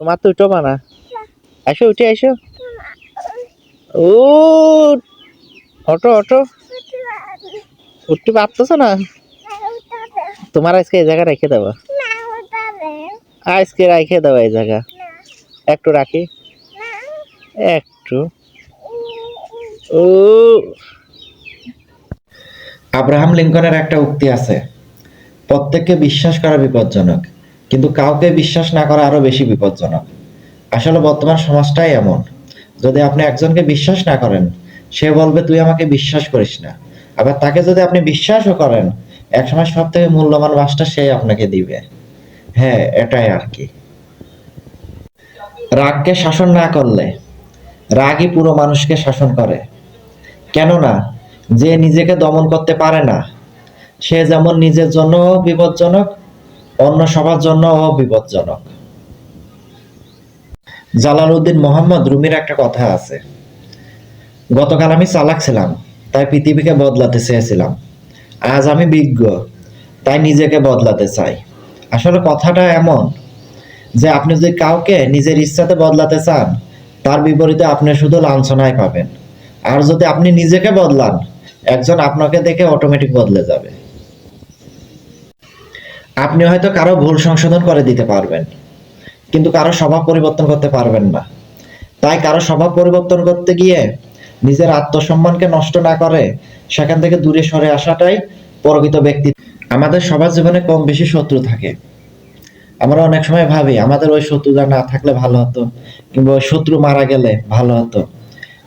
তোমার তো উঠো না। আসো উঠে আসো। ও অটো অটো উঠতে পারতেছো না? তোমার আজকে এই জায়গা রেখে দেবো। আজকে রেখে দেবো এই জায়গা। একটু রাখি একটু। ও আব্রাহাম লিঙ্কনের একটা উক্তি আছে, প্রত্যেককে বিশ্বাস করা বিপজ্জনক, কিন্তু কাউকে বিশ্বাস না করা আরো বেশি বিপজ্জনক। আসলে বর্তমান সমাজটাই এমন। যদি আপনি একজনকে বিশ্বাস না করেন, সে বলবে তুই আমাকে বিশ্বাস করিস না। আবার তাকে যদি আপনি বিশ্বাসও করেন, একসময় সব থেকে মূল্যবান বাসটা সে আপনাকে দিবে। হ্যাঁ, এটাই আর কি। রাগকে শাসন না করলে রাগই পুরো মানুষকে শাসন করে। কেননা যে নিজেকে দমন করতে পারে না, সে যেমন নিজের জন্য বিপজ্জনক, অন্য সবার জন্য বিপজ্জনক। জালালউদ্দিন মোহাম্মদ রুমির একটা কথা আছে, গতকাল আমি চালাক ছিলাম, তাই পৃথিবীকে বদলাতে চেয়েছিলাম। আজ আমি বিজ্ঞ, তাই নিজেকে বদলাতে চাই। আসলে কথাটা এমন যে আপনি যদি কাউকে নিজের ইচ্ছাতে বদলাতে চান, তার বিপরীতে আপনি শুধু লাঞ্ছনাই পাবেন। আর যদি আপনি নিজেকে বদলান, একজন আপনাকে দেখে অটোমেটিক বদলে যাবে। আপনি হয়তো কারো ভুল সংশোধন করে দিতে পারবেন, কিন্তু কারো স্বভাব পরিবর্তন করতে পারবেন না। তাই কারো স্বভাব পরিবর্তন করতে গিয়ে নিজের আত্মসম্মানকে নষ্ট না করে সেখান থেকে দূরে সরে আসাটাই প্রকৃত ব্যক্তি। আমাদের সবার জীবনে কম বেশি শত্রু থাকে। আমরা অনেক সময় ভাবি আমাদের ওই শত্রুটা না থাকলে ভালো হতো, কিংবা ওই শত্রু মারা গেলে ভালো হতো,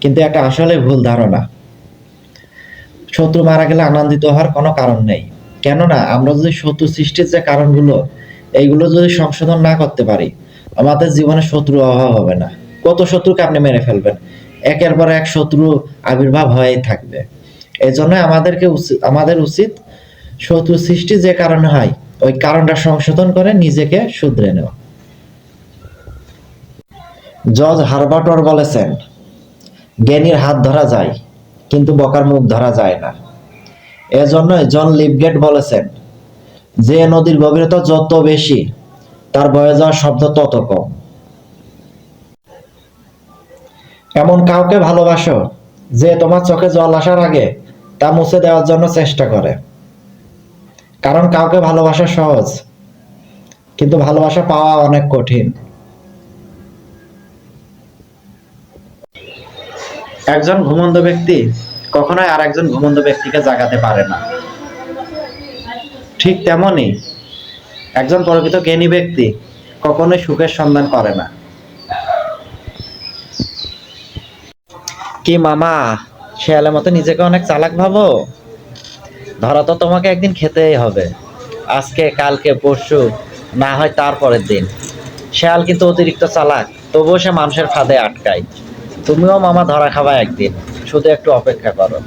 কিন্তু এটা আসলে ভুল ধারণা। শত্রু মারা গেলে আনন্দিত হওয়ার কোনো কারণ নেই। কেননা আমরা যদি শত্রু সৃষ্টির যে কারণগুলো, এইগুলো যদি সংশোধন না করতে পারি, আমাদের জীবনে শত্রু অভাব হবে না। কত শত্রুকে আপনি মেরে ফেলবেন, একের পর এক শত্রু আবির্ভাব হয়েই থাকবে। এই জন্য আমাদের উচিত শত্রু সৃষ্টি যে কারণে হয়, ওই কারণটা সংশোধন করে নিজেকে শুধরে নেওয়া। জর্জ হারবার্টর বলেছেন, জ্ঞানীর হাত ধরা যায়, কিন্তু বকার মুখ ধরা যায় না। এজন্যই জন লিপগেট বলেছেন, যে নদীর গভীরতা যত বেশি, তার বয়ে যাওয়ার শব্দ তত কম। এমন কাউকে ভালোবাসো যে তোমার চোখে জল আসার আগে তা মুছে দেওয়ার জন্য চেষ্টা করে। কারণ কাউকে ভালোবাসা সহজ, কিন্তু ভালোবাসা পাওয়া অনেক কঠিন। একজন ঘুমন্ত ব্যক্তি কখনোই আর একজন ঘুমন্ত ব্যক্তিকে জাগাতে পারে না। ঠিক তেমনি একজন প্রকৃত জ্ঞানী ব্যক্তি কখনোই সুখের সন্ধান করে না। কি মামা, শেয়ালের মতো নিজেকে অনেক চালাক ভাবো? ধরা তো তোমাকে একদিন খেতেই হবে, আজকে কালকে পরশু, না হয় তারপরের দিন। শেয়াল কিন্তু অতিরিক্ত চালাক, তবুও সে মানুষের ফাঁদে আটকায়। তুমিও মামা ধরা খাবা একদিন, শুধু একটু অপেক্ষা করো।